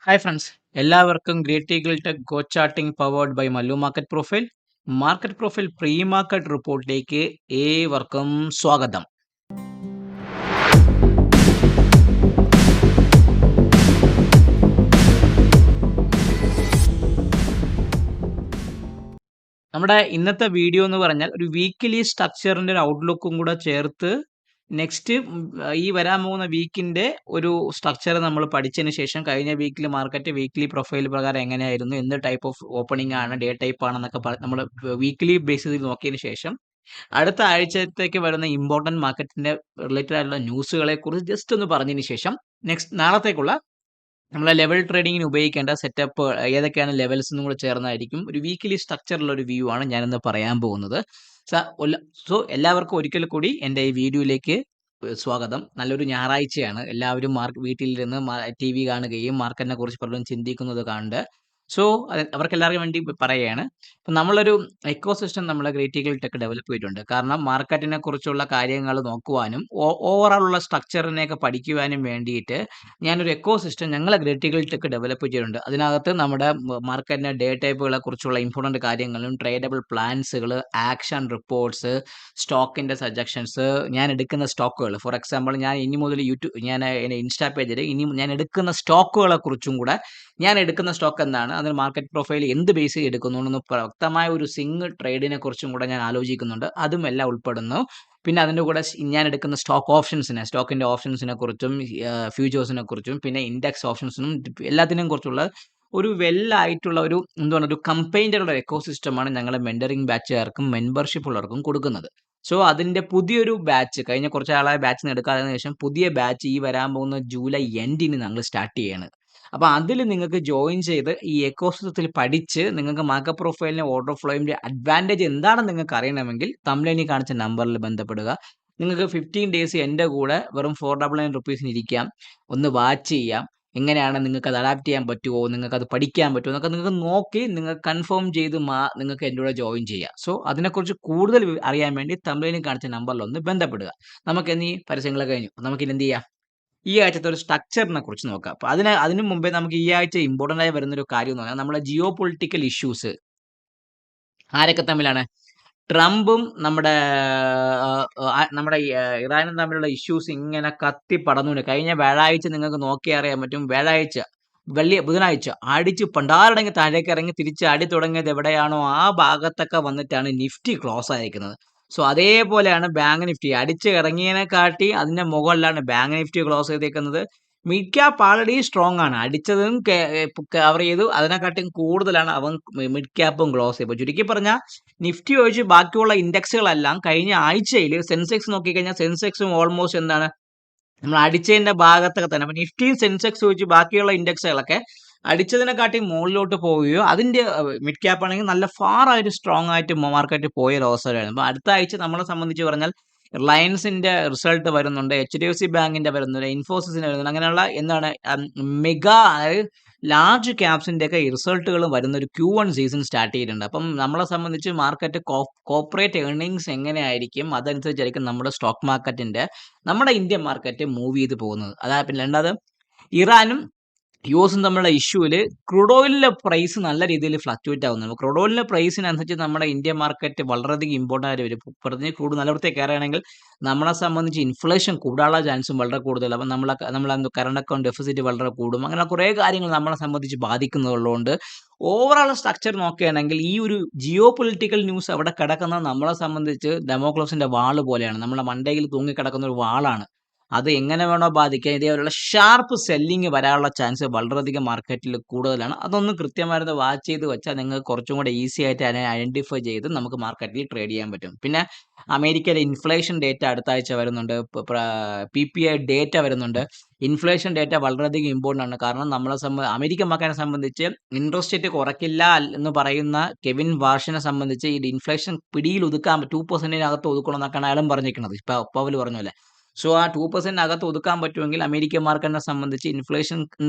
Hi friends, എല്ലാവർക്കും great eagle tech go charting powered by Mallu market profile pre market റിപ്പോർട്ടിലേക്ക് ഏവർക്കും സ്വാഗതം. നമ്മുടെ ഇന്നത്തെ വീഡിയോ എന്ന് പറഞ്ഞാൽ ഒരു വീക്കിലി സ്ട്രക്ചറിന്റെ ഒരു ഔട്ട്ലുക്കും കൂടെ ചേർത്ത് നെക്സ്റ്റ് ഈ വരാൻ പോകുന്ന വീക്കിന്റെ ഒരു സ്ട്രക്ചർ നമ്മൾ പഠിച്ചതിന് ശേഷം കഴിഞ്ഞ വീക്കിൽ മാർക്കറ്റ് വീക്ക്ലി പ്രൊഫൈൽ പ്രകാരം എങ്ങനെയായിരുന്നു, എന്ത് ടൈപ്പ് ഓഫ് ഓപ്പണിംഗ് ആണ്, ഡേ ടൈപ്പ് ആണെന്നൊക്കെ നമ്മൾ വീക്ക്ലി ബേസിസിൽ നോക്കിയതിന് ശേഷം അടുത്ത ആഴ്ചത്തേക്ക് വരുന്ന ഇമ്പോർട്ടൻറ്റ് മാർക്കറ്റിന്റെ റിലേറ്റഡ് ആയിട്ടുള്ള ന്യൂസുകളെ കുറിച്ച് ജസ്റ്റ് ഒന്ന് പറഞ്ഞതിന് ശേഷം നെക്സ്റ്റ് നാളത്തേക്കുള്ള നമ്മളെ ലെവൽ ട്രേഡിങ്ങിന് ഉപയോഗിക്കേണ്ട സെറ്റപ്പ് ഏതൊക്കെയാണ് ലെവൽസ് എന്നും കൂടെ ചേർന്നായിരിക്കും ഒരു വീക്കിലി സ്ട്രക്ചറുള്ള ഒരു വ്യൂ ആണ് ഞാനിന്ന് പറയാൻ പോകുന്നത്. സോ എല്ലാവർക്കും ഒരിക്കൽ കൂടി എൻ്റെ ഈ വീഡിയോയിലേക്ക് സ്വാഗതം. നല്ലൊരു ഞായറാഴ്ചയാണ്. എല്ലാവരും വീട്ടിലിരുന്ന് TV കാണുകയും മാർക്കറ്റിനെ കുറിച്ച് പലരും ചിന്തിക്കുന്നത് കാണുന്നുണ്ട്. സോ അവർക്കെല്ലാവർക്കും വേണ്ടി പറയുകയാണ്. ഇപ്പം നമ്മളൊരു എക്കോസിസ്റ്റം നമ്മളെ ഗ്രേറ്റ് ഈഗിൾ ടെക് ഡെവലപ്പ് ചെയ്തിട്ടുണ്ട്. കാരണം മാർക്കറ്റിനെ കുറിച്ചുള്ള കാര്യങ്ങൾ നോക്കുവാനും ഓവറോൾ ഉള്ള സ്ട്രക്ചറിനെയൊക്കെ പഠിക്കുവാനും വേണ്ടിയിട്ട് ഞാനൊരു എക്കോസിസ്റ്റം ഞങ്ങളെ ഗ്രേറ്റ് ഈഗിൾ ടെക് ഡെവലപ്പ് ചെയ്തിട്ടുണ്ട്. അതിനകത്ത് നമ്മുടെ മാർക്കറ്റിന്റെ ഡേ ടൈപ്പുകളെ കുറിച്ചുള്ള ഇമ്പോർട്ടൻറ്റ് കാര്യങ്ങളും ട്രേഡബിൾ പ്ലാൻസുകൾ, ആക്ഷൻ റിപ്പോർട്ട്സ്, സ്റ്റോക്കിന്റെ സജഷൻസ്, ഞാൻ എടുക്കുന്ന സ്റ്റോക്കുകൾ. ഫോർ എക്സാമ്പിൾ, ഞാൻ ഇനി മുതൽ ഞാൻ എൻ്റെ ഇൻസ്റ്റാ പേജിൽ ഇനി ഞാൻ എടുക്കുന്ന സ്റ്റോക്കുകളെ കുറിച്ചും കൂടെ, ഞാൻ എടുക്കുന്ന സ്റ്റോക്ക് എന്താണ്, അതിന് മാർക്കറ്റ് പ്രൊഫൈൽ എന്ത് ബേസ് ചെയ്ത് എടുക്കുന്നു എന്ന് വ്യക്തമായ ഒരു സിംഗിൾ ട്രേഡിനെ കുറിച്ചും കൂടെ ഞാൻ ആലോചിക്കുന്നുണ്ട്. അതും എല്ലാം ഉൾപ്പെടുന്നു. പിന്നെ അതിൻ്റെ കൂടെ ഞാൻ എടുക്കുന്ന സ്റ്റോക്കിന്റെ ഓപ്ഷൻസിനെ കുറിച്ചും ഫ്യൂച്ചേഴ്സിനെ കുറിച്ചും പിന്നെ ഇൻഡെക്സ് ഓപ്ഷൻസിനും എല്ലാത്തിനെയും കുറിച്ചുള്ള ഒരു വെല്ലായിട്ടുള്ള ഒരു കമ്പൈൻഡ് എക്കോസിസ്റ്റമാണ് ഞങ്ങളുടെ മെന്ററിംഗ് ബാച്ചുകാർക്കും മെമ്പർഷിപ്പ് ഉള്ളവർക്കും കൊടുക്കുന്നത്. സോ അതിന്റെ പുതിയൊരു ബാച്ച്, കഴിഞ്ഞ കുറച്ച് ആളായ ബാച്ചിന് എടുക്കാതിന് ശേഷം പുതിയ ബാച്ച് ഈ വരാൻ പോകുന്ന ജൂലൈ എൻഡിന് ഞങ്ങൾ സ്റ്റാർട്ട് ചെയ്യാണ്. അപ്പോൾ അതിൽ നിങ്ങൾക്ക് ജോയിൻ ചെയ്ത് ഈ എക്കോസിസ്റ്റത്തിൽ പഠിച്ച് നിങ്ങൾക്ക് മാർക്കറ്റ് പ്രൊഫൈലിന്റെ ഓർഡർ ഫ്ലോയിന്റെ അഡ്വാൻറ്റേജ് എന്താണെന്ന് നിങ്ങൾക്ക് അറിയണമെങ്കിൽ തമ്മിലേനി കാണിച്ച നമ്പറിൽ ബന്ധപ്പെടുക. നിങ്ങൾക്ക് 15 ഡേയ്സ് എൻ്റെ കൂടെ വെറും 499 റുപ്പീസിന് ഇരിക്കാം, ഒന്ന് വാച്ച് ചെയ്യാം. എങ്ങനെയാണ് നിങ്ങൾക്ക് അത് അഡാപ്റ്റ് ചെയ്യാൻ പറ്റുമോ, നിങ്ങൾക്ക് അത് പഠിക്കാൻ പറ്റുമോ എന്നൊക്കെ നിങ്ങൾക്ക് നോക്കി നിങ്ങൾക്ക് കൺഫേം ചെയ്ത് നിങ്ങൾക്ക് എൻ്റെ കൂടെ ജോയിൻ ചെയ്യാം. സോ അതിനെക്കുറിച്ച് കൂടുതൽ അറിയാൻ വേണ്ടി തമ്മിലേനി കാണിച്ച നമ്പറിൽ ഒന്ന് ബന്ധപ്പെടുക. നമുക്ക് എന്നീ പരസ്യങ്ങൾ കഴിഞ്ഞു, നമുക്കിനി എന്ത് ചെയ്യാം, ഈ ആഴ്ചത്തെ ഒരു സ്ട്രക്ചറിനെ കുറിച്ച് നോക്കാം. അപ്പോൾ അതിനു മുമ്പേ നമുക്ക് ഈ ആഴ്ച ഇമ്പോർട്ടൻ്റ് ആയി വരുന്നൊരു കാര്യം എന്ന് പറഞ്ഞാൽ നമ്മുടെ ജിയോ പൊളിറ്റിക്കൽ ഇഷ്യൂസ് ആരൊക്കെ തമ്മിലാണ്? ട്രംപും നമ്മുടെ ഇറാനും തമ്മിലുള്ള ഇഷ്യൂസ് ഇങ്ങനെ കത്തി പടർന്നുണ്ട്. കഴിഞ്ഞ വ്യാഴാഴ്ച നിങ്ങൾക്ക് നോക്കിയാൽ അറിയാൻ പറ്റും. ബുധനാഴ്ച അടിച്ച് പണ്ടാരടങ്ങി താഴേക്ക് ഇറങ്ങി തിരിച്ച് അടി തുടങ്ങിയത് എവിടെയാണോ ആ ഭാഗത്തൊക്കെ വന്നിട്ടാണ് നിഫ്റ്റി ക്ലോസ് ആയിരിക്കുന്നത്. സോ അതേപോലെയാണ് ബാങ്ക് നിഫ്റ്റി അടിച്ച് ഇറങ്ങിയതിനെ കാട്ടി അതിന്റെ മുകളിലാണ് ബാങ്ക് നിഫ്റ്റി ക്ലോസ് ചെയ്തേക്കുന്നത്. മിഡ് ക്യാപ്പ് ആൾറെഡി സ്ട്രോങ് ആണ്, അടിച്ചതും കവർ ചെയ്തു, അതിനെക്കാട്ടും കൂടുതലാണ് അവൻ മിഡ് ക്യാപ്പും ക്ലോസ് ചെയ്തത്. ചുരുക്കി പറഞ്ഞാൽ നിഫ്റ്റി ഒഴിച്ച് ബാക്കിയുള്ള ഇൻഡെക്സുകളെല്ലാം കഴിഞ്ഞ ആഴ്ചയിൽ സെൻസെക്സ് നോക്കിക്കഴിഞ്ഞാൽ സെൻസെക്സും ഓൾമോസ്റ്റ് എന്താണ്, നമ്മൾ അടിച്ചതിന്റെ ഭാഗത്തൊക്കെ തന്നെ. അപ്പൊ നിഫ്റ്റിയും സെൻസെക്സ് ഒഴിച്ച് ബാക്കിയുള്ള ഇൻഡെക്സുകളൊക്കെ അടിച്ചതിനെക്കാട്ടി മുകളിലോട്ട് പോവുകയോ അതിന്റെ മിഡ് ക്യാപ്പ് ആണെങ്കിൽ നല്ല ഫാർ ആയിട്ട് സ്ട്രോങ് ആയിട്ട് മാർക്കറ്റ് പോയ ഒരു അവസരമായിരുന്നു. അപ്പൊ അടുത്ത ആഴ്ച നമ്മളെ സംബന്ധിച്ച് പറഞ്ഞാൽ റിലയൻസിന്റെ റിസൾട്ട് വരുന്നുണ്ട്, HDFC ബാങ്കിന്റെ വരുന്നുണ്ട്, ഇൻഫോസിസിന്റെ വരുന്നുണ്ട്. അങ്ങനെയുള്ള എന്താണ് മെഗാ, അതായത് ലാർജ് ക്യാപ്സിന്റെ ഒക്കെ റിസൾട്ടുകൾ വരുന്ന ഒരു Q1 സീസൺ സ്റ്റാർട്ട് ചെയ്തിട്ടുണ്ട്. അപ്പം നമ്മളെ സംബന്ധിച്ച് മാർക്കറ്റ് കോർപ്പറേറ്റ് ഏർണിങ്സ് എങ്ങനെയായിരിക്കും അതനുസരിച്ചായിരിക്കും നമ്മുടെ സ്റ്റോക്ക് മാർക്കറ്റിന്റെ, നമ്മുടെ ഇന്ത്യൻ മാർക്കറ്റ് മൂവ് ചെയ്ത് പോകുന്നത്. അതായത് പിന്നെ രണ്ടാമത് ഇറാനും യുഎസും തമ്മിലുള്ള ഇഷ്യൂവിൽ ക്രൂഡ് ഓയിലിന്റെ പ്രൈസ് നല്ല രീതിയിൽ ഫ്ലക്ച്വേറ്റ് ആവുന്നുണ്ട്. ക്രൂഡ് ഓയിലിന്റെ പ്രൈസിനനുസരിച്ച് നമ്മുടെ ഇന്ത്യൻ മാർക്കറ്റ് വളരെയധികം ഇമ്പോർട്ടൻ്റ് ആയിട്ട് വരും. പറഞ്ഞ് ക്രൂഡ് നല്ല വൃത്തിയായി കയറുകയാണെങ്കിൽ നമ്മളെ സംബന്ധിച്ച് ഇൻഫ്ലേഷൻ കൂടാനുള്ള ചാൻസും വളരെ കൂടുതലാണ്. അപ്പം നമ്മളെ കറണ്ട് അക്കൗണ്ട് ഡെഫിസിറ്റ് വളരെ കൂടും. അങ്ങനെ കുറേ കാര്യങ്ങൾ നമ്മളെ സംബന്ധിച്ച് ബാധിക്കുന്നതുള്ളതുകൊണ്ട് ഓവറോൾ സ്ട്രക്ചർ നോക്കുകയാണെങ്കിൽ ഈ ഒരു ജിയോ പൊളിറ്റിക്കൽ ന്യൂസ് അവിടെ കിടക്കുന്നത് നമ്മളെ സംബന്ധിച്ച് ഡെമോക്ലോസിന്റെ വാള് പോലെയാണ്. നമ്മുടെ മണ്ടയിൽ തൂങ്ങിക്കിടക്കുന്ന ഒരു വാളാണ്. അത് എങ്ങനെ വേണോ ബാധിക്കാം. ഇതേപോലുള്ള ഷാർപ്പ് സെല്ലിങ് വരാനുള്ള ചാൻസ് വളരെയധികം മാർക്കറ്റിൽ കൂടുതലാണ്. അതൊന്ന് കൃത്യമായിട്ട് വാച്ച് ചെയ്ത് വെച്ചാൽ നിങ്ങൾക്ക് കുറച്ചും കൂടെ ഈസി ആയിട്ട് അതിനെ ഐഡന്റിഫൈ ചെയ്ത് നമുക്ക് മാർക്കറ്റിൽ ട്രേഡ് ചെയ്യാൻ പറ്റും. പിന്നെ അമേരിക്കയിലെ ഇൻഫ്ലേഷൻ ഡേറ്റ അടുത്ത ആഴ്ച വരുന്നുണ്ട്, PPI ഡേറ്റ വരുന്നുണ്ട്. ഇൻഫ്ലേഷൻ ഡേറ്റ വളരെയധികം ഇമ്പോർട്ടൻ്റ് ആണ്. കാരണം അമേരിക്കൻ മാർക്കറ്റിനെ സംബന്ധിച്ച് ഇൻട്രസ്റ്റ് റേറ്റ് കുറയ്ക്കില്ല എന്ന് പറയുന്ന കെവിൻ വാർഷിനെ സംബന്ധിച്ച് ഈ ഇൻഫ്ലേഷൻ പിടിയിൽ ഒതുക്കാൻ 2% ഒതുക്കണം എന്നൊക്കെയാണ് അയാളും പറഞ്ഞിരിക്കുന്നത്. പവൽ പറഞ്ഞ പോലെ. സോ ആ 2% അകത്ത് ഒതുക്കാൻ പറ്റുമെങ്കിൽ അമേരിക്കൻ മാർക്കറ്റിനെ സംബന്ധിച്ച് ഇൻഫ്ലേഷൻ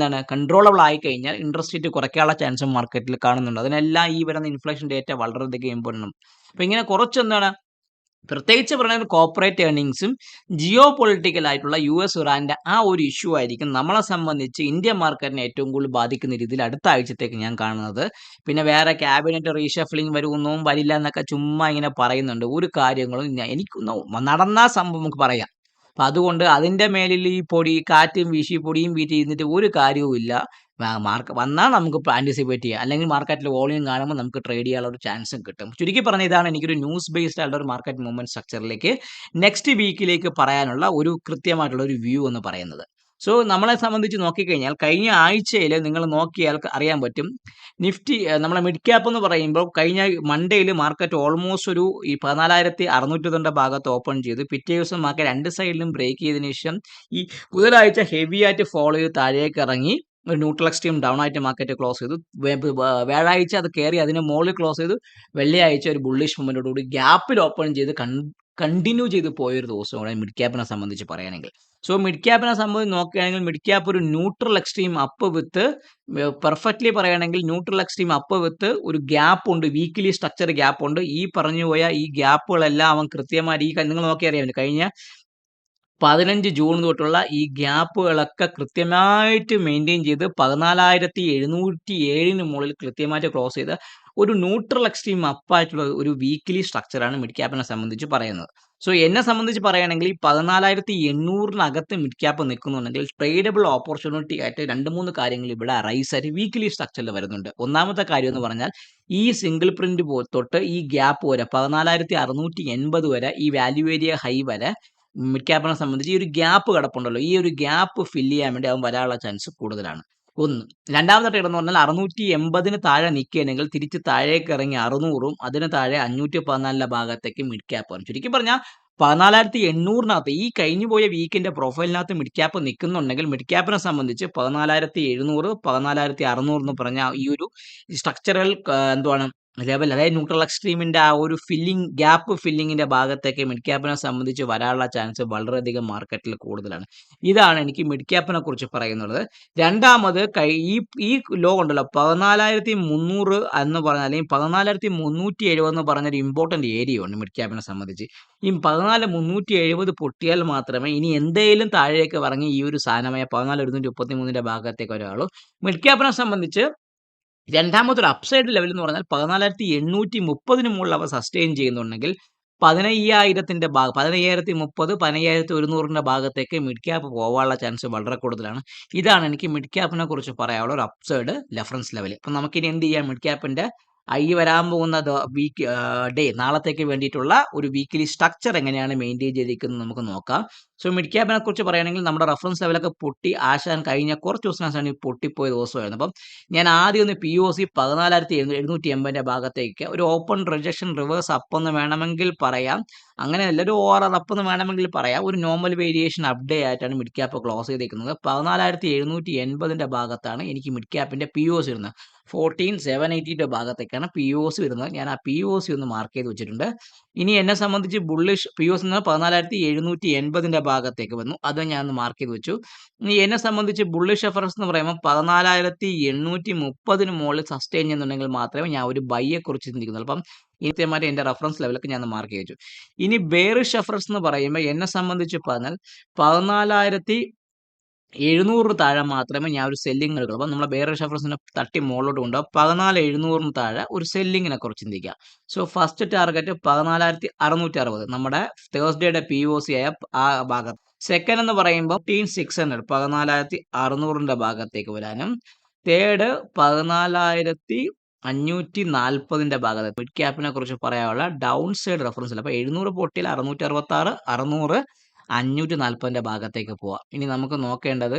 കൺട്രോളബിൾ ആയി കഴിഞ്ഞാൽ ഇൻട്രസ്റ്റ് റേറ്റ് കുറയ്ക്കാനുള്ള ചാൻസും മാർക്കറ്റിൽ കാണുന്നുണ്ട്. അതിനെല്ലാം ഈ വരുന്ന ഇൻഫ്ലേഷൻ ഡേറ്റ വളരെയധികം ഇമ്പോർട്ടൻ്റ് ആണ്. അപ്പോൾ ഇങ്ങനെ കുറച്ചെന്താണ് പ്രത്യേകിച്ച് പറയുന്നത് കോർപ്പറേറ്റ് ഏർണിങ്സും ജിയോ പൊളിറ്റിക്കൽ ആയിട്ടുള്ള US ഇറാൻ്റെ ആ ഒരു ഇഷ്യൂ ആയിരിക്കും നമ്മളെ സംബന്ധിച്ച് ഇന്ത്യൻ മാർക്കറ്റിനെ ഏറ്റവും കൂടുതൽ ബാധിക്കുന്ന രീതിയിൽ അടുത്ത ആഴ്ചത്തേക്ക് ഞാൻ കാണുന്നത്. പിന്നെ വേറെ ക്യാബിനറ്റ് റീഷഫ്ലിംഗ് വരുമെന്നും വരില്ല എന്നൊക്കെ ചുമ്മാ ഇങ്ങനെ പറയുന്നുണ്ട്. ഒരു കാര്യങ്ങളും എനിക്ക് നടന്ന സംഭവം നമുക്ക് പറയാം. അപ്പം അതുകൊണ്ട് അതിൻ്റെ മേലിൽ ഈ പൊടി കാറ്റും വീശി പൊടിയും വീട്ടി ഇരുന്നിട്ട് ഒരു കാര്യവുമില്ല. മാർക്ക് വന്നാൽ നമുക്ക് ആൻറ്റിസിപ്പേറ്റ് ചെയ്യാം, അല്ലെങ്കിൽ മാർക്കറ്റിൽ വോളിയം കാണുമ്പോൾ നമുക്ക് ട്രേഡ് ചെയ്യാനുള്ള ഒരു ചാൻസും കിട്ടും. ചുരുക്കി പറഞ്ഞ ഇതാണ് എനിക്കൊരു ന്യൂസ് ബേസ്ഡ് ആയിട്ടുള്ള ഒരു മാർക്കറ്റ് മൂവ്മെന്റ് സ്ട്രക്ചറിലേക്ക് നെക്സ്റ്റ് വീക്കിലേക്ക് പറയാനുള്ള ഒരു കൃത്യമായിട്ടുള്ള ഒരു വ്യൂ എന്ന് പറയുന്നത്. സോ നമ്മളെ സംബന്ധിച്ച് നോക്കിക്കഴിഞ്ഞാൽ കഴിഞ്ഞ ആഴ്ചയിൽ നിങ്ങൾ നോക്കിയാൽ അറിയാൻ പറ്റും. നിഫ്റ്റി നമ്മളെ മിഡ് ക്യാപ്പ് എന്ന് പറയുമ്പോൾ കഴിഞ്ഞ മൺഡേയിൽ മാർക്കറ്റ് ഓൾമോസ്റ്റ് ഒരു ഈ 14,600 ഭാഗത്ത് ഓപ്പൺ ചെയ്തു. പിറ്റേ ദിവസം മാർക്കറ്റ് രണ്ട് സൈഡിലും ബ്രേക്ക് ചെയ്തതിനു ശേഷം ഈ ബുധനാഴ്ച ഹെവി ആയിട്ട് ഫോളോ ചെയ്ത് താഴേക്ക് ഇറങ്ങി ഒരു ന്യൂട്രൽ എക്സ്ട്രീം ഡൗൺ ആയിട്ട് മാർക്കറ്റ് ക്ലോസ് ചെയ്തു. വ്യാഴാഴ്ച അത് കയറി അതിന് മുകളിൽ ക്ലോസ് ചെയ്തു. വെള്ളിയാഴ്ച ഒരു ബുള്ളിഷ് മൂവ്മെന്റോടുകൂടി ഗ്യാപ്പിൽ ഓപ്പൺ ചെയ്ത് കണ്ടിന്യൂ ചെയ്ത് പോയൊരു ദിവസമാണ് മിഡ് ക്യാപ്പിനെ സംബന്ധിച്ച് പറയുകയാണെങ്കിൽ. സോ മിഡ് ക്യാപ്പിനെ സംബന്ധിച്ച് നോക്കുകയാണെങ്കിൽ മിഡ് ക്യാപ്പ് ഒരു neutral extreme up with perfectly പറയുകയാണെങ്കിൽ ന്യൂട്രൽ എക്സ്ട്രീം അപ്പ് വിത്ത് ഒരു ഗ്യാപ്പ് ഉണ്ട്, വീക്കിലി സ്ട്രക്ചർ ഗ്യാപ്പ് ഉണ്ട്. ഈ പറഞ്ഞു പോയ ഈ ഗ്യാപ്പുകളെല്ലാം അവൻ കൃത്യമായിട്ട് നിങ്ങൾ നോക്കിയറിയാം കഴിഞ്ഞ 15 ജൂൺ തൊട്ടുള്ള ഈ ഗ്യാപ്പുകളൊക്കെ കൃത്യമായിട്ട് മെയിൻറ്റെയിൻ ചെയ്ത് 14,707 മുകളിൽ കൃത്യമായിട്ട് ക്ലോസ് ചെയ്ത് ഒരു ന്യൂട്രൽ എക്സ്ട്രീം അപ്പായിട്ടുള്ള ഒരു വീക്കിലി സ്ട്രക്ചറാണ് മിഡ് ക്യാപ്പിനെ സംബന്ധിച്ച് പറയുന്നത്. സോ എന്നെ സംബന്ധിച്ച് പറയുകയാണെങ്കിൽ ഈ 14,800 മിഡ് ക്യാപ്പ് നിൽക്കുന്നുണ്ടെങ്കിൽ ട്രേഡബിൾ ഓപ്പർച്യൂണിറ്റി ആയിട്ട് 2-3 കാര്യങ്ങൾ ഇവിടെ റൈസ് ആയിട്ട് വീക്കിലി സ്ട്രക്ചറിൽ വരുന്നുണ്ട്. ഒന്നാമത്തെ കാര്യം എന്ന് പറഞ്ഞാൽ ഈ സിംഗിൾ പ്രിന്റ് തൊട്ട് ഈ ഗ്യാപ്പ് വരെ 14,680 വരെ ഈ വാല്യൂ ഏരിയ ഹൈ വരെ മിഡ് ക്യാപ്പിനെ സംബന്ധിച്ച് ഈ ഒരു ഗ്യാപ്പ് കിടപ്പുണ്ടല്ലോ, ഈ ഒരു ഗ്യാപ്പ് ഫില്ല് ചെയ്യാൻ വേണ്ടി അവൻ വരാനുള്ള ചാൻസ് കൂടുതലാണ്. ഒന്ന്. രണ്ടാമത്തെ ട്രേഡ് എന്ന് പറഞ്ഞാൽ 680 താഴെ നിൽക്കുകയാണെങ്കിൽ തിരിച്ച് താഴേക്ക് ഇറങ്ങി 600ഉം അതിന് താഴെ 514 ഭാഗത്തേക്ക് മിഡ് ക്യാപ്പ് വരും. ചുരുക്കി പറഞ്ഞാൽ 14,800 ഈ കഴിഞ്ഞു പോയ വീക്കിന്റെ പ്രൊഫൈലിനകത്ത് മിഡ് ക്യാപ്പ് നിൽക്കുന്നുണ്ടെങ്കിൽ മിഡ് ക്യാപ്പിനെ സംബന്ധിച്ച് 14,700 14,600 എന്ന് പറഞ്ഞ ഈ ഒരു സ്ട്രക്ചറൽ എന്തുവാണ് ലെവൽ, അതായത് ന്യൂട്രൽ എക്സ്ട്രീമിന്റെ ആ ഒരു ഗ്യാപ്പ് ഫില്ലിങ്ങിന്റെ ഭാഗത്തേക്ക് മിഡ് ക്യാപ്പിനെ സംബന്ധിച്ച് വരാനുള്ള ചാൻസ് വളരെയധികം മാർക്കറ്റിൽ കൂടുതലാണ്. ഇതാണ് എനിക്ക് മിഡ് ക്യാപ്പിനെ കുറിച്ച് പറയുന്നത്. രണ്ടാമത് ഈ ലോ ഉണ്ടല്ലോ 14,300 എന്ന് പറഞ്ഞാൽ, അല്ലെങ്കിൽ 14,370 എന്ന് പറഞ്ഞൊരു ഇമ്പോർട്ടന്റ് ഏരിയ ഉണ്ട് മിഡ് ക്യാപ്പിനെ സംബന്ധിച്ച്. ഈ 14,370 പൊട്ടിയാൽ മാത്രമേ ഇനി എന്തെങ്കിലും താഴേക്ക് ഇറങ്ങി ഈ ഒരു സാധനമായ 14,133 ഭാഗത്തേക്ക് ഒരാളൂ. മിഡ് ക്യാപ്പിനെ സംബന്ധിച്ച് രണ്ടാമത്തെ ഒരു അപ്സൈഡ് ലെവൽ എന്ന് പറഞ്ഞാൽ 14,830 മുകളിൽ അവ സസ്റ്റെയിൻ ചെയ്യുന്നുണ്ടെങ്കിൽ 15,000 15,030 15,100 ഭാഗത്തേക്ക് മിഡ് ക്യാപ്പ് പോകാനുള്ള ചാൻസ് വളരെ കൂടുതലാണ്. ഇതാണ് എനിക്ക് മിഡ് ക്യാപ്പിനെ കുറിച്ച് പറയാനുള്ള ഒരു അപ്സൈഡ് റെഫറൻസ് ലെവൽ. അപ്പം നമുക്കിനി എന്ത് ചെയ്യാം, മിഡ് ക്യാപ്പിന്റെ ഈ വരാൻ പോകുന്ന വീക്ക് ഡേ നാളത്തേക്ക് വേണ്ടിയിട്ടുള്ള ഒരു വീക്കിലി സ്ട്രക്ചർ എങ്ങനെയാണ് മെയിൻറ്റെയിൻ ചെയ്തിരിക്കുന്നത് നമുക്ക് നോക്കാം. സോ മിഡ് ക്യാപ്പിനെ കുറിച്ച് പറയുകയാണെങ്കിൽ നമ്മുടെ റെഫറൻസ് ലെവലൊക്കെ പൊട്ടി ആശാൻ കഴിഞ്ഞ കുറച്ച് ദിവസത്തിനാണ് ഈ പൊട്ടിപ്പോയ ദിവസമായിരുന്നു. അപ്പം ഞാൻ ആദ്യം ഒന്ന് POC 14,780 ഭാഗത്തേക്ക് ഒരു ഓപ്പൺ റിജക്ഷൻ റിവേഴ്സ് അപ്പ് എന്ന് വേണമെങ്കിൽ പറയാം, അങ്ങനെയല്ല ഒരു ORR അപ്പ് എന്ന് വേണമെങ്കിൽ പറയാം. ഒരു നോർമൽ വേരിയേഷൻ അപ്ഡേ ആയിട്ടാണ് മിഡ് ക്യാപ്പ് ക്ലോസ് ചെയ്തിരിക്കുന്നത്. 14,780 ഭാഗത്താണ് എനിക്ക് മിഡ് ക്യാപ്പിന്റെ POC വരുന്നത്. 14,780 ഭാഗത്തേക്കാണ് POC വരുന്നത്. ഞാൻ ആ POC ഒന്ന് മാർക്ക് ചെയ്ത് വെച്ചിട്ടുണ്ട്. ഇനി എന്നെ സംബന്ധിച്ച് ബുള്ളിഷ് POC 14,780 ഭാഗത്തേക്ക് വന്നു, അത് ഞാൻ ഒന്ന് മാർക്ക് ചെയ്ത് വെച്ചു. ഇനി എന്നെ സംബന്ധിച്ച് ബുള്ളിഷ് റെഫറൻസ് എന്ന് പറയുമ്പോൾ 14,830 മുകളിൽ സസ്റ്റെയിൻ ചെയ്യുന്നുണ്ടെങ്കിൽ മാത്രമേ ഞാൻ ഒരു ബൈയെ കുറിച്ച് ചിന്തിക്കുന്നുള്ളൂ. അപ്പം കൃത്യമായിട്ട് എൻ്റെ റെഫറൻസ് ലെവലൊക്കെ ഞാൻ മാർക്ക് ചെയ്തു. ഇനി ബെയറിഷ് റെഫറൻസ് എന്ന് പറയുമ്പോൾ എന്നെ സംബന്ധിച്ച് പറഞ്ഞാൽ 14,700 താഴെ മാത്രമേ ഞാൻ ഒരു സെല്ലിംഗ് എടുക്കുള്ളൂ. അപ്പം നമ്മളെ ബെയറിഷ് റെഫറൻസിനെ തട്ടി മുകളിലോട്ട് കൊണ്ടുപോകും. 14,700 താഴെ ഒരു സെല്ലിങ്ങിനെ കുറിച്ച് ചിന്തിക്കുക. സോ ഫസ്റ്റ് ടാർഗറ്റ് 14,660 നമ്മുടെ തേഴ്സ്ഡേയുടെ POC ആയ ആ ഭാഗം. സെക്കൻഡ് എന്ന് പറയുമ്പോൾ 14,600 14,600 ഭാഗത്തേക്ക് വരാനും, തേർഡ് 14,540 ഭാഗത്ത് മിഡ് ക്യാപ്പിനെ കുറിച്ച് പറയാനുള്ള ഡൗൺ സൈഡ് റെഫറൻസ് ഇല്ല. അപ്പോൾ 700 പൊട്ടിയാൽ 666, 600 540 ഭാഗത്തേക്ക് പോവാം. ഇനി നമുക്ക് നോക്കേണ്ടത്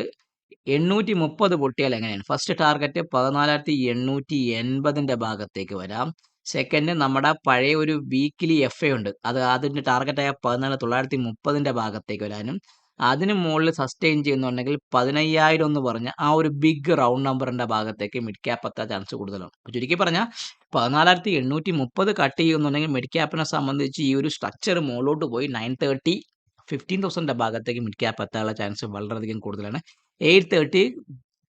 830 പൊട്ടിയാൽ എങ്ങനെയാണ്. ഫസ്റ്റ് ടാർഗറ്റ് 14,880 ഭാഗത്തേക്ക് വരാം. സെക്കൻഡ് നമ്മുടെ പഴയ ഒരു വീക്കിലി FA ഉണ്ട്, അത് അതിൻ്റെ ടാർഗറ്റായ 14,930 ഭാഗത്തേക്ക് വരാനും, അതിന് മുകളിൽ സസ്റ്റെയിൻ ചെയ്യുന്നുണ്ടെങ്കിൽ 15,000 എന്ന് പറഞ്ഞ ആ ഒരു ബിഗ് റൗണ്ട് നമ്പറിന്റെ ഭാഗത്തേക്ക് മിഡ് ക്യാപ്പ് എത്താൻ ചാൻസ് കൂടുതലാണ്. ചുരുക്കി പറഞ്ഞാൽ 14,830 കട്ട് ചെയ്യുന്നുണ്ടെങ്കിൽ മിഡ് ക്യാപ്പിനെ സംബന്ധിച്ച് ഈ ഒരു സ്ട്രക്ചർ മുകളിലോട്ട് പോയി 930 15,000 ഭാഗത്തേക്ക് മിഡ് ക്യാപ്പ് എത്താനുള്ള ചാൻസ് വളരെയധികം കൂടുതലാണ്. 830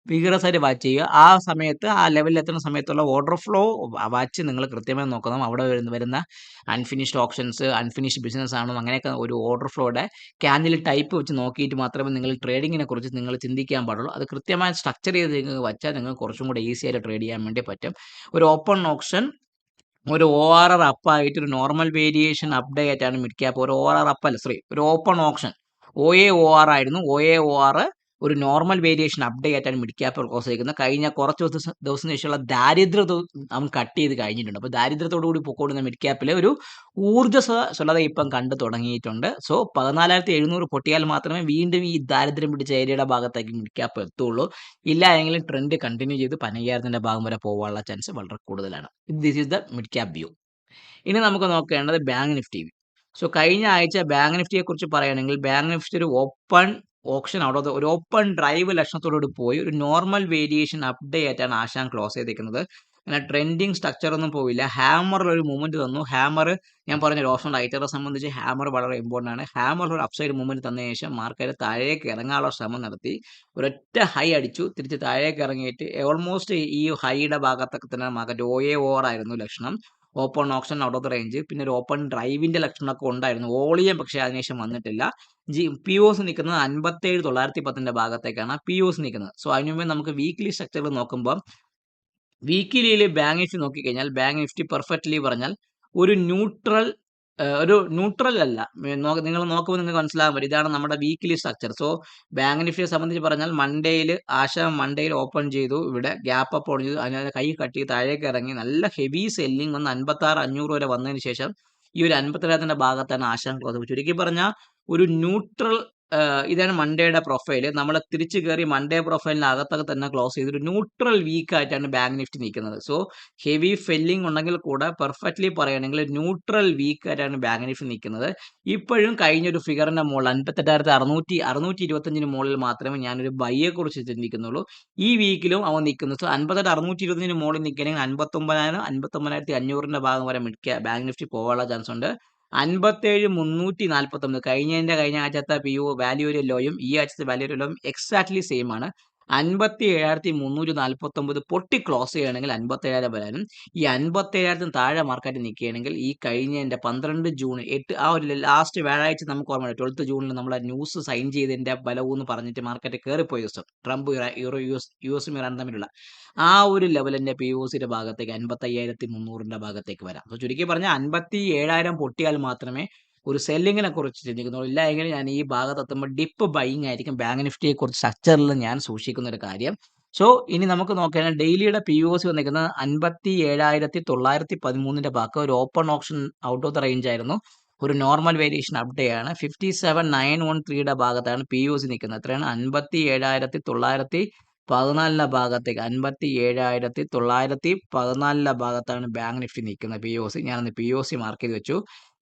വിഗറസ് ആയിട്ട് വാച്ച് ചെയ്യുക. ആ സമയത്ത് ആ ലെവലിൽ എത്തുന്ന സമയത്തുള്ള ഓർഡർ ഫ്ലോ വാച്ച് നിങ്ങൾ കൃത്യമായി നോക്കണം. അവിടെ വരുന്ന അൺഫിനിഷ്ഡ് ഓപ്ഷൻസ്, അൺഫിനിഷ്ഡ് ബിസിനസ് ആണോ, അങ്ങനെയൊക്കെ ഒരു ഓർഡർ ഫ്ലോയുടെ ക്യാൻഡിൽ ടൈപ്പ് വെച്ച് നോക്കിയിട്ട് മാത്രമേ നിങ്ങൾ ട്രേഡിങ്ങിനെ കുറിച്ച് നിങ്ങൾ ചിന്തിക്കാൻ പാടുള്ളൂ. അത് കൃത്യമായി സ്ട്രക്ചർ ചെയ്ത് നിങ്ങൾക്ക് വച്ചാൽ നിങ്ങൾക്ക് കുറച്ചും കൂടെ ഈസി ആയിട്ട് ട്രേഡ് ചെയ്യാൻ വേണ്ടി പറ്റും. ഒരു ഓപ്പൺ ഓപ്ഷൻ ഒരു ORR അപ്പായിട്ട് ഒരു നോർമൽ വേരിയേഷൻ അപ്ഡേറ്റ് ആണ് മിഡ് ക്യാപ്പ്. ഒരു ORR അപ്പല്ല, സോറി, ഒരു ഓപ്പൺ ഓപ്ഷൻ OAOR ആയിരുന്നു. OAOR ഒരു നോർമൽ വേരിയേഷൻ അപ്ഡേറ്റ് ആണ് മിഡ് ക്യാപ്പ് ക്ലോസ് ചെയ്തിരിക്കുന്നത്. കഴിഞ്ഞ കുറച്ച് ദിവസത്തിന് ശേഷമുള്ള ദാരിദ്ര്യത അവൻ കട്ട് ചെയ്ത് കഴിഞ്ഞിട്ടുണ്ട്. അപ്പോൾ ദാരിദ്ര്യത്തോടു കൂടി പൊക്കോടുന്ന മിഡ് ക്യാപ്പിൽ ഒരു ഊർജ്ജസ്വലത ഇപ്പം കണ്ടു തുടങ്ങിയിട്ടുണ്ട്. സോ 14,700 പൊട്ടിയാൽ മാത്രമേ വീണ്ടും ഈ ദാരിദ്ര്യം പിടിച്ച ഏരിയയുടെ ഭാഗത്തേക്ക് മിഡ് ക്യാപ്പ് എത്തുള്ളൂ. ഇല്ല എങ്കിൽ ട്രെൻഡ് കണ്ടിന്യൂ ചെയ്ത് 15,000 ഭാഗം വരെ പോകാനുള്ള ചാൻസ് വളരെ കൂടുതലാണ്. This is the mid cap view. ഇനി നമുക്ക് നോക്കേണ്ടത് ബാങ്ക് നിഫ്റ്റി. സോ കഴിഞ്ഞ ആഴ്ച ബാങ്ക് നിഫ്റ്റിയെ കുറിച്ച് പറയുകയാണെങ്കിൽ ബാങ്ക് നിഫ്റ്റി ഒരു ഓപ്പൺ ഓപ്ഷൻ ഔട്ട് ഓഫ് ഒരു ഓപ്പൺ ഡ്രൈവ് ലക്ഷണത്തോടുകൂടി പോയി ഒരു നോർമൽ വേരിയേഷൻ അപ്ഡേറ്റ് ആണ് ആശാൻ ക്ലോസ് ചെയ്തിരിക്കുന്നത്. അങ്ങനെ ട്രെൻഡിങ് സ്ട്രക്ചർ ഒന്നും പോയില്ല. ഹാമറിൽ ഒരു മൂവ്മെന്റ് തന്നു. ഹാമർ ഞാൻ പറഞ്ഞ ഓപ്ഷൻ റൈറ്ററെ സംബന്ധിച്ച് ഹാമർ വളരെ ഇമ്പോർട്ടൻ്റ് ആണ്. ഹാമർ ഒരു അപ്സൈഡ് മൂവ്മെന്റ് തന്ന ശേഷം മാർക്കറ്റ് താഴേക്ക് ഇറങ്ങാനുള്ള ശ്രമം നടത്തി. ഒരൊറ്റ ഹൈ അടിച്ചു, തിരിച്ച് താഴേക്ക് ഇറങ്ങിയിട്ട് ഓൾമോസ്റ്റ് ഈ ഹൈയുടെ ഭാഗത്തൊക്കെ തന്നെ മാർക്കറ്റ് OAOR ആയിരുന്നു ലക്ഷണം. Open option out of the range. പിന്നെ ഒരു ഓപ്പൺ ഡ്രൈവിന്റെ ലക്ഷണമൊക്കെ ഉണ്ടായിരുന്നു. വോളിയം പക്ഷേ അതിനുശേഷം വന്നിട്ടില്ല. POS നിൽക്കുന്നത് 57,910 ഭാഗത്തേക്കാണ് POS നിൽക്കുന്നത്. സോ അതിനു മുമ്പേ നമുക്ക് വീക്ക്ലി സ്ട്രക്ചറിൽ നോക്കുമ്പോൾ വീക്കിലിയിൽ ബാങ്ക് നിഫ്റ്റി നോക്കിക്കഴിഞ്ഞാൽ ബാങ്ക് നിഫ്റ്റി പെർഫെക്റ്റ്ലി പറഞ്ഞാൽ ഒരു ന്യൂട്രൽ അല്ല. നിങ്ങൾ നോക്കുമ്പോൾ നിങ്ങൾക്ക് മനസ്സിലാകാൻ പറ്റും ഇതാണ് നമ്മുടെ വീക്കിലി സ്ട്രക്ചർ. സോ ബാങ്ക് നിഫ്റ്റിയെ സംബന്ധിച്ച് പറഞ്ഞാൽ മൺഡേയിൽ ഓപ്പൺ ചെയ്തു, ഇവിടെ ഗ്യാപ്പ് അപ്പ് ഓൺ ചെയ്തു, അതിനകത്ത് കൈ കട്ടി താഴേക്ക് ഇറങ്ങി നല്ല ഹെവി സെല്ലിംഗ് വന്ന് 56,500 വരെ വന്നതിന് ശേഷം ഈ ഒരു 57,000 ഭാഗത്താണ് ആശാൻ ക്ലോസ്. ചുരുക്കി പറഞ്ഞാൽ ഒരു ന്യൂട്രൽ ഇതാണ് മൺഡേയുടെ പ്രൊഫൈൽ. നമ്മൾ തിരിച്ചു കയറി മൺഡേ പ്രൊഫൈലിന് അകത്തൊക്കെ തന്നെ ക്ലോസ് ചെയ്ത് ഒരു ന്യൂട്രൽ വീക്ക് ആയിട്ടാണ് ബാങ്ക് നിഫ്റ്റി നിൽക്കുന്നത്. സോ ഹെവി ഫെല്ലിംഗ് ഉണ്ടെങ്കിൽ കൂടെ പെർഫെക്റ്റ്ലി പറയുകയാണെങ്കിൽ ന്യൂട്രൽ വീക്ക് ആയിട്ടാണ് ബാങ്ക് നിഫ്റ്റി നിൽക്കുന്നത്. ഇപ്പോഴും കഴിഞ്ഞൊരു ഫിഗറിന്റെ മുകളിൽ 58,625 മുകളിൽ മാത്രമേ ഞാനൊരു ബൈയെ കുറിച്ച് ചിന്തിക്കുന്നുള്ളൂ. ഈ വീക്കിലും അവൻ നിൽക്കുന്നു. സോ 58,620 മുകളിൽ നിൽക്കണമെങ്കിൽ 59,000 59,500 ഭാഗം വരെ ബാങ്ക് നിഫ്റ്റി പോകാനുള്ള ചാൻസ് ഉണ്ട്. 57,349 കഴിഞ്ഞ ആഴ്ചത്തെ വാല്യൂ ഒരു ലോയും ഈ ആഴ്ചത്തെ വാല്യൂ ഒരു ലോയും എക്സാക്ട്ലി സെയിം ആണ്. 57,349 പൊട്ടി ക്ലോസ് ചെയ്യണമെങ്കിൽ 57,000 വരാനും ഈ 57,000 താഴെ മാർക്കറ്റ് നിൽക്കുകയാണെങ്കിൽ ഈ കഴിഞ്ഞ 12 ജൂൺ 8 ആ ഒരു ലാസ്റ്റ് വ്യാഴാഴ്ച നമുക്ക് ഓർമ്മയുണ്ട് 12 ജൂണിൽ നമ്മൾ ന്യൂസ് സൈൻ ചെയ്തതിന്റെ ബലവും എന്ന് പറഞ്ഞിട്ട് മാർക്കറ്റ് കയറിപ്പോയ ദിവസം ട്രംപ് യുഎസും ഇറാനും തമ്മിലുള്ള ആ ഒരു ലെവലിന്റെ POSയുടെ ഭാഗത്തേക്ക് 55,300 ഭാഗത്തേക്ക് വരാം. സോ ചുരുക്കി പറഞ്ഞാൽ 57,000 പൊട്ടിയാൽ മാത്രമേ ഒരു സെല്ലിങ്ങിനെ കുറിച്ച് ചിന്തിക്കുന്നുള്ളൂ. ഇല്ല എങ്കിൽ ഞാൻ ഈ ഭാഗത്ത് എത്തുമ്പോൾ ഡിപ്പ് ബൈയിങ് ആയിരിക്കും ബാങ്ക് നിഫ്റ്റിയെ കുറിച്ച് സ്ട്രക്ചറിൽ ഞാൻ സൂക്ഷിക്കുന്ന ഒരു കാര്യം. സോ ഇനി നമുക്ക് നോക്കിയാൽ ഡെയിലിയുടെ POS വന്നിരിക്കുന്നത് 57,913 ഭാഗം ഒരു open option out of the range ആയിരുന്നു. ഒരു നോർമൽ വേരിയേഷൻ അപ്ഡേറ്റ് ആണ്. 57,913 ഭാഗത്താണ് POS നിൽക്കുന്നത്. എത്രയാണ്? 57,914 ഭാഗത്തേക്ക് 57,914 ഭാഗത്താണ് ബാങ്ക് നിഫ്റ്റി നിൽക്കുന്നത് POS. ഞാനൊന്ന് POS മാർക്ക് ചെയ്ത് വെച്ചു.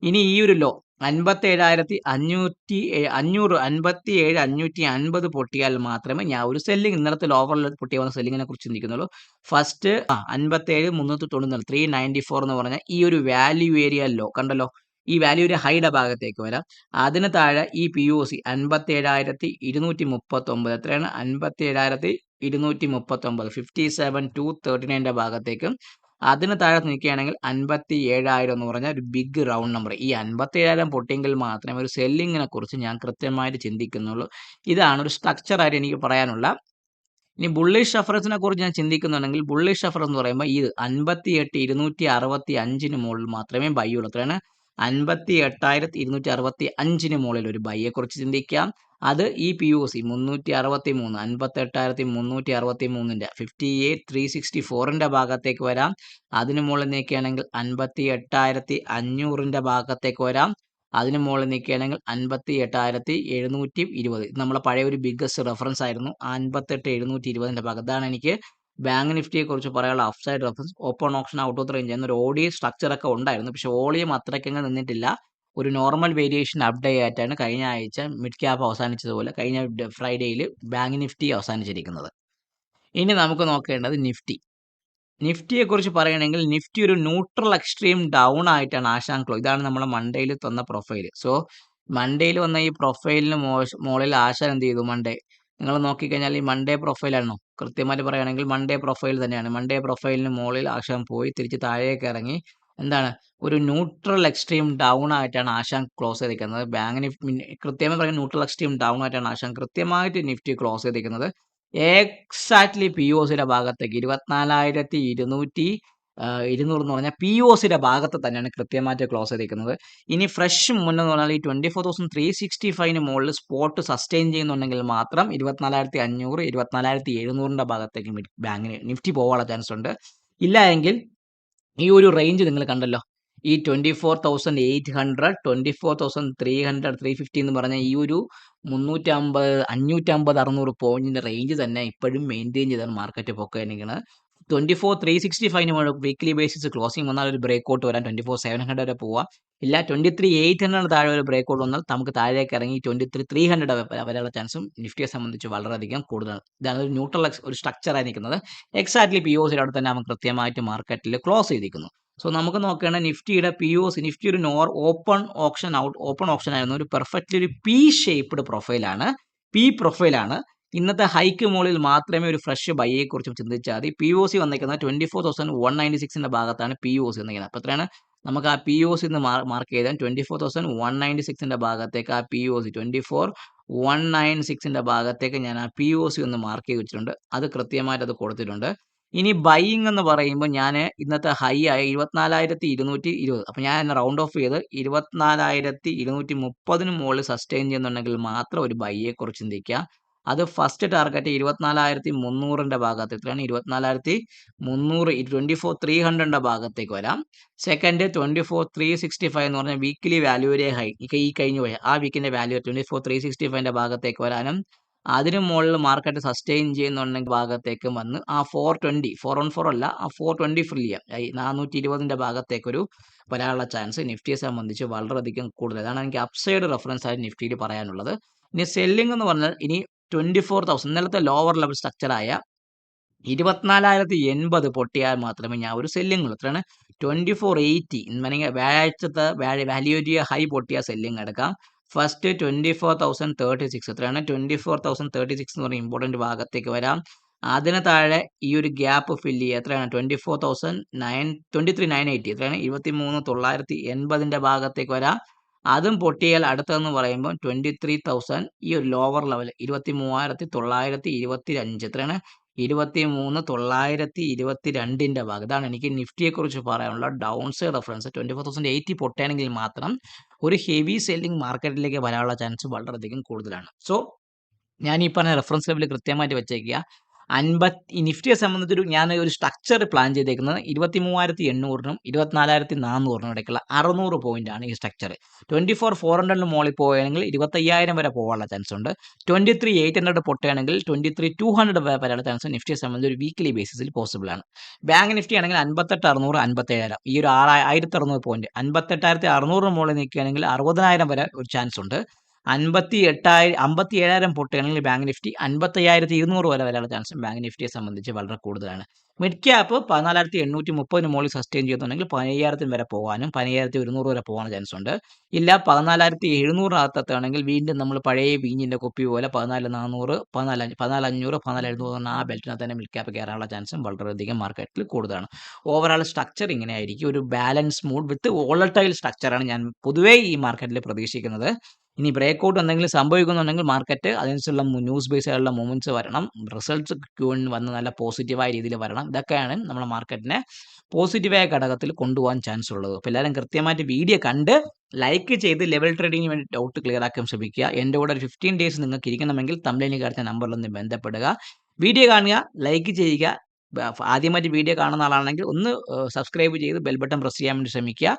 ഇനി ഈ ഒരു ലോ 57,550 പൊട്ടിയാൽ മാത്രമേ ഞാൻ ഒരു സെല്ലിംഗ് ഇന്നലത്തെ ലോവറിൽ പൊട്ടിയ വന്ന സെല്ലിങ്ങിനെ കുറിച്ച് ചിന്തിക്കുന്നുള്ളൂ. ഫസ്റ്റ് 57,390 394 എന്ന് പറഞ്ഞാൽ ഈ ഒരു വാല്യൂ ഏരിയ ലോ കണ്ടല്ലോ. ഈ വാല്യൂ ഏരിയ ഹൈയുടെ ഭാഗത്തേക്ക് വരാം. അതിന് താഴെ ഈ POC 57,239 എത്രയാണ്? 57,239 57,239 ഭാഗത്തേക്കും അതിന് താഴെ നിൽക്കുകയാണെങ്കിൽ 57,000 എന്ന് പറഞ്ഞാൽ ഒരു ബിഗ് റൗണ്ട് നമ്പർ. ഈ 57,000 പൊട്ടിയെങ്കിൽ മാത്രമേ ഒരു സെല്ലിങ്ങിനെ കുറിച്ച് ഞാൻ കൃത്യമായിട്ട് ചിന്തിക്കുന്നുള്ളൂ. ഇതാണ് ഒരു സ്ട്രക്ചറായിട്ട് എനിക്ക് പറയാനുള്ള. ഇനി ബുള്ളിഷ് റഫറൻസിനെ കുറിച്ച് ഞാൻ ചിന്തിക്കുന്നുണ്ടെങ്കിൽ ബുള്ളിഷ് റഫറൻസ് എന്ന് പറയുമ്പോൾ ഇത് 58,265 മുകളിൽ മാത്രമേ ബൈ ഉള്ളൂ. എത്രയാണ്? 58,265 മുകളിൽ ഒരു ബൈയെ കുറിച്ച് ചിന്തിക്കാം. അത് ഈ POC 363 58,363 58,364 ഭാഗത്തേക്ക് വരാം. അതിന് മുകളിൽ നിൽക്കുകയാണെങ്കിൽ 58,500 ഭാഗത്തേക്ക് വരാം. അതിന് മുകളിൽ നിൽക്കുകയാണെങ്കിൽ 58,720. ഇത് നമ്മളെ പഴയ ഒരു ബിഗ്ഗസ്റ്റ് റെഫറൻസ് ആയിരുന്നു. 58,720 ഭാഗം. അതാണ് എനിക്ക് ബാങ്ക് നിഫ്റ്റിയെ കുറിച്ച് പറയാനുള്ള upside reference. Open option out of the range എന്നൊരു OD സ്ട്രക്ചർ ഒക്കെ ഉണ്ടായിരുന്നു. പക്ഷേ വോളിയം അത്രയ്ക്കങ്ങ് നിന്നിട്ടില്ല. ഒരു നോർമൽ വേരിയേഷൻ അപ്ഡേറ്റ് ആയിട്ടാണ് കഴിഞ്ഞ ആഴ്ച മിഡ് ക്യാപ്പ് അവസാനിച്ചതുപോലെ കഴിഞ്ഞ ഫ്രൈഡേയിൽ ബാങ്ക് നിഫ്റ്റി അവസാനിച്ചിരിക്കുന്നത്. ഇനി നമുക്ക് നോക്കേണ്ടത് നിഫ്റ്റിയെ കുറിച്ച് പറയുകയാണെങ്കിൽ നിഫ്റ്റി ഒരു ന്യൂട്രൽ എക്സ്ട്രീം ഡൗൺ ആയിട്ടാണ് ആശാൻ ക്ലോസ്. ഇതാണ് നമ്മൾ മൺഡേയിൽ തന്ന പ്രൊഫൈൽ. സോ മൺഡേയിൽ വന്ന ഈ പ്രൊഫൈലിന് മുകളിൽ ആശാൻ എന്ത് ചെയ്തു? മൺഡേ നിങ്ങൾ നോക്കിക്കഴിഞ്ഞാൽ ഈ മൺഡേ പ്രൊഫൈലാണോ കൃത്യമായിട്ട് പറയുകയാണെങ്കിൽ മൺഡേ പ്രൊഫൈൽ തന്നെയാണ്. മൺഡേ പ്രൊഫൈലിന് മുകളിൽ ആശാൻ പോയി തിരിച്ച് താഴേക്ക് ഇറങ്ങി എന്താണ് ഒരു ന്യൂട്രൽ എക്സ്ട്രീം ഡൗൺ ആയിട്ടാണ് ആശാൻ ക്ലോസ് ചെയ്തിരിക്കുന്നത്. ബാങ്കിന് കൃത്യമായി പറയുന്നത് ന്യൂട്രൽ എക്സ്ട്രീം ഡൗൺ ആയിട്ടാണ് ആശാൻ കൃത്യമായിട്ട് നിഫ്റ്റി ക്ലോസ് ചെയ്തിരിക്കുന്നത്. എക്സാക്ട്ലി പി ഒ സിയുടെ ഭാഗത്തേക്ക് 24,200 എന്ന് പറഞ്ഞാൽ പി ഒ സിയുടെ ഭാഗത്ത് തന്നെയാണ് കൃത്യമായിട്ട് ക്ലോസ് ചെയ്തിരിക്കുന്നത്. ഇനി ഫ്രഷ് മുന്നെന്ന് പറഞ്ഞാൽ ഈ 24,365 മുകളിൽ സ്പോട്ട് സസ്റ്റെയിൻ ചെയ്യുന്നുണ്ടെങ്കിൽ മാത്രം 24,500 24,700 ഭാഗത്തേക്ക് ബാങ്കിന് നിഫ്റ്റി പോകാനുള്ള ചാൻസ് ഉണ്ട്. ഇല്ല എങ്കിൽ ഈ ഒരു റേഞ്ച് നിങ്ങൾ കണ്ടല്ലോ, ഈ 24,800 24,300 350 എന്ന് പറഞ്ഞ ഈ ഒരു 350 550 600 പോയിന്റിന്റെ റേഞ്ച് തന്നെ ഇപ്പോഴും മെയിൻറ്റെയിൻ ചെയ്താണ് മാർക്കറ്റ് പൊക്കുകയാണെങ്കിൽ 24,365 വീക്ക്ലി ബേസിസ് ക്ലോസിംഗ് വന്നാൽ ഒരു ബ്രേക്ക് ഔട്ട് വരാൻ 24,700 വരെ പോവാം. ഇല്ല 23,800 താഴെ ഒരു ബ്രേക്ക് ഔട്ട് വന്നാൽ നമുക്ക് താഴേക്ക് ഇറങ്ങി 23,300 വരെയുള്ള ചാൻസും നിഫ്റ്റിയെ സംബന്ധിച്ച് വളരെയധികം കൂടുതലാണ്. ഇതാണ് ഒരു ന്യൂട്രൽ ഒരു സ്ട്രക്ചറായി നിൽക്കുന്നത്. എക്സാക്ട്ലി പി ഒ സിയുടെ അവിടെ തന്നെ നമുക്ക് കൃത്യമായിട്ട് മാർക്കറ്റിൽ ക്ലോസ് ചെയ്തിരിക്കുന്നു. സോ നമുക്ക് നോക്കുകയാണെങ്കിൽ നിഫ്റ്റിയുടെ പി ഒ സി നിഫ്റ്റി ഒരു ഓപ്പൺ ഓപ്ഷൻ ആയിരുന്നു. ഒരു പെർഫെക്റ്റ്ലി ഒരു പി ഷേപ്ഡ് പ്രൊഫൈലാണ്, പി പ്രൊഫൈലാണ്. ഇന്നത്തെ ഹൈക്ക് മുകളിൽ മാത്രമേ ഒരു ഫ്രഷ് ബൈയെ കുറിച്ചും ചിന്തിച്ചാൽ മതി. പി ഒ സി വന്നിരിക്കുന്നത് 24,196 ഭാഗത്താണ് പി ഒ സി വന്നിരിക്കുന്നത്. അപ്പോൾ എത്രയാണ് നമുക്ക് ആ പി ഒ സി മാർക്ക് ചെയ്താൽ 24,196 ഭാഗത്തേക്ക് ആ പി ഒ സി 24,196 ഭാഗത്തേക്ക് ഞാൻ ആ പി ഒ സി ഒന്ന് മാർക്ക് ചെയ്ത് വെച്ചിട്ടുണ്ട്. അത് കൃത്യമായിട്ട് അത് കൊടുത്തിട്ടുണ്ട്. ഇനി ബൈയിങ് എന്ന് പറയുമ്പോൾ ഞാൻ ഇന്നത്തെ ഹൈ ആയ 24,220, അപ്പോൾ ഞാൻ റൗണ്ട് ഓഫ് ചെയ്ത് 24,230 മുകളിൽ സസ്റ്റെയിൻ ചെയ്യുന്നുണ്ടെങ്കിൽ മാത്രം ഒരു ബൈയെ കുറിച്ച് ചിന്തിക്കുക. അത് ഫസ്റ്റ് ടാർഗറ്റ് 24,300 ഭാഗത്ത് എത്രയാണ് 24,300 24,300 ഭാഗത്തേക്ക് വരാം. സെക്കൻഡ് 24,365 എന്ന് പറഞ്ഞാൽ വീക്കിലി വാല്യൂ ഏരിയ ഹൈ ഈ കഴിഞ്ഞു പോയ ആ വീക്കിന്റെ വാല്യൂ 24,365 ഭാഗത്തേക്ക് വരാനും അതിന് മുകളിൽ മാർക്കറ്റ് സസ്റ്റെയിൻ ചെയ്യുന്നുണ്ടെങ്കിൽ ഭാഗത്തേക്ക് വന്ന് ആ 414 അല്ല ആ 420 ഫിൽ ചെയ്യാം. 420 ഭാഗത്തേക്കൊരു വരാനുള്ള ചാൻസ് നിഫ്റ്റിയെ സംബന്ധിച്ച് വളരെയധികം കൂടുതൽ. അതാണ് എനിക്ക് അപ്സൈഡ് റെഫറൻസ് ആയിട്ട് നിഫ്റ്റിയിൽ പറയാനുള്ളത്. ഇനി സെല്ലിംഗ് എന്ന് പറഞ്ഞാൽ ഇനി 24,000 ഇന്നലത്തെ ലോവർ ലെവൽ സ്ട്രക്ചറായ 24,080 പൊട്ടിയാൽ മാത്രമേ ഞാൻ ഒരു സെല്ലിംഗ് ഉള്ളൂ. എത്രയാണ് 24,80 വേണമെങ്കിൽ വ്യാഴാഴ്ചത്തെ വാല്യൂ ഏരിയ ഹൈ പൊട്ടിയ സെല്ലിംഗ് എടുക്കാം. ഫസ്റ്റ് 24,036 എത്രയാണ് 24,036 എന്ന് പറഞ്ഞ ഇമ്പോർട്ടൻറ്റ് ഭാഗത്തേക്ക് വരാം. അതിന് താഴെ ഈ ഒരു ഗ്യാപ്പ് ഫില്ല് ചെയ്യുക. എത്രയാണ് 23,980 എത്രയാണ് 23,980 ഭാഗത്തേക്ക് വരാം. അതും പൊട്ടിയാൽ അടുത്തതെന്ന് പറയുമ്പോൾ 23,000 ഈ ഒരു ലോവർ ലെവൽ 23,925 എത്രയാണ് 23,922 ഭാഗം. ഇതാണ് എനിക്ക് നിഫ്റ്റിയെ കുറിച്ച് പറയാനുള്ള ഡൗൺ സൈഡ് റെഫറൻസ്. 24,080 പൊട്ടുകയാണെങ്കിൽ മാത്രം ഒരു ഹെവി സെല്ലിംഗ് മാർക്കറ്റിലേക്ക് വരാനുള്ള ചാൻസ് വളരെയധികം കൂടുതലാണ്. സോ ഞാൻ ഈ പറഞ്ഞ റെഫറൻസ് ലെവൽ കൃത്യമായിട്ട് വെച്ചേക്കുക. നിഫ്റ്റിയെ സംബന്ധിച്ചൊരു ഞാൻ ഒരു സ്ട്രക്ചർ പ്ലാൻ ചെയ്തേക്കുന്നത് 23,800 24,400 ഇടയ്ക്കുള്ള 600 പോയിന്റ് ആണ് ഈ സ്ട്രക്ചർ. 24,400 മുകളിൽ പോവുകയാണെങ്കിൽ 25,000 വരെ പോകാനുള്ള ചാൻസ് ഉണ്ട്. 23,800 പൊട്ടുകയാണെങ്കിൽ 23,200 വരെയുള്ള ചാൻസ് നിഫ്റ്റിയെ സംബന്ധിച്ച് ഒരു വീക്ക്ലി ബേസിസിൽ പോസിബിൾ ആണ്. ബാങ്ക് നിഫ്റ്റി ആണെങ്കിൽ 58,600 57,000 ഈ ഒരു 1,600 പോയിന്റ് 58,600 മുകളിൽ നിൽക്കുകയാണെങ്കിൽ 60,000 വരെ ഒരു ചാൻസ് ഉണ്ട്. 57,000 പൊട്ടുകയാണെങ്കിൽ ബാങ്ക് നിഫ്റ്റി 55,200 വരെ വരാനുള്ള ചാൻസും ബാങ്ക് നിഫ്റ്റിയെ സംബന്ധിച്ച് വളരെ കൂടുതലാണ്. മിഡ് ക്യാപ്പ് 14,830 മുകളിൽ സസ്റ്റെയിൻ ചെയ്യുന്നുണ്ടെങ്കിൽ 15,000 വരെ പോകാനും 15,100 വരെ പോകാനുള്ള ചാൻസ് ഉണ്ട്. ഇല്ല 14,700 വീണ്ടും നമ്മൾ പഴയ വീഞ്ഞിന്റെ കുപ്പി പോലെ 14,400 14,500 14,700 ആ ബെൽറ്റിനകത്ത് തന്നെ മിഡ് ക്യാപ്പ് കയറാനുള്ള ചാൻസും വളരെയധികം മാർക്കറ്റിൽ കൂടുതലാണ്. ഓവറാൾ സ്ട്രക്ചർ ഇങ്ങനെ ആയിരിക്കും. ഒരു ബാലൻസ് മൂഡ് വിത്ത് വോളറ്റൈൽ സ്ട്രക്ചറാണ് ഞാൻ പൊതുവേ ഈ മാർക്കറ്റിൽ പ്രതീക്ഷിക്കുന്നത്. ഇനി ബ്രേക്ക് ഔട്ട് എന്തെങ്കിലും സംഭവിക്കുന്നുണ്ടെങ്കിൽ മാർക്കറ്റ് അതിനനുസരിച്ചുള്ള ന്യൂസ് ബേസ് ആയിട്ടുള്ള മൂവ്മെന്റ്സ് വരണം, റിസൾട്ട്സ് വന്ന് നല്ല പോസിറ്റീവായ രീതിയിൽ വരണം. ഇതൊക്കെയാണ് നമ്മുടെ മാർക്കറ്റിനെ പോസിറ്റീവായ ഘടകത്തിൽ കൊണ്ടുപോകാൻ ചാൻസ് ഉള്ളത്. അപ്പോൾ എല്ലാവരും കൃത്യമായിട്ട് വീഡിയോ കണ്ട് ലൈക്ക് ചെയ്ത് ലെവൽ ട്രേഡിങ്ങിന് വേണ്ടി ഡൗട്ട് ക്ലിയർ ആക്കാൻ ശ്രമിക്കുക. എൻ്റെ കൂടെ ഒരു 15 ഡേയ്സ് നിങ്ങൾക്ക് ഇരിക്കണമെങ്കിൽ തമ്മിലിന് കാണിച്ച നമ്പറിലൊന്ന് ബന്ധപ്പെടുക. വീഡിയോ കാണുക, ലൈക്ക് ചെയ്യുക. ആദ്യമായിട്ട് വീഡിയോ കാണുന്ന ആളാണെങ്കിൽ ഒന്ന് സബ്സ്ക്രൈബ് ചെയ്ത് ബെൽ ബട്ടൺ പ്രസ് ചെയ്യാൻ വേണ്ടി ശ്രമിക്കുക.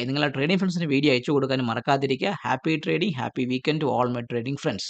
നിങ്ങളുടെ ട്രേഡിംഗ് ഫ്രണ്ട്സിന് വീഡിയോ അയച്ചു കൊടുക്കാനും മറക്കാതിരിക്കുക. Happy trading, happy weekend to all my trading friends.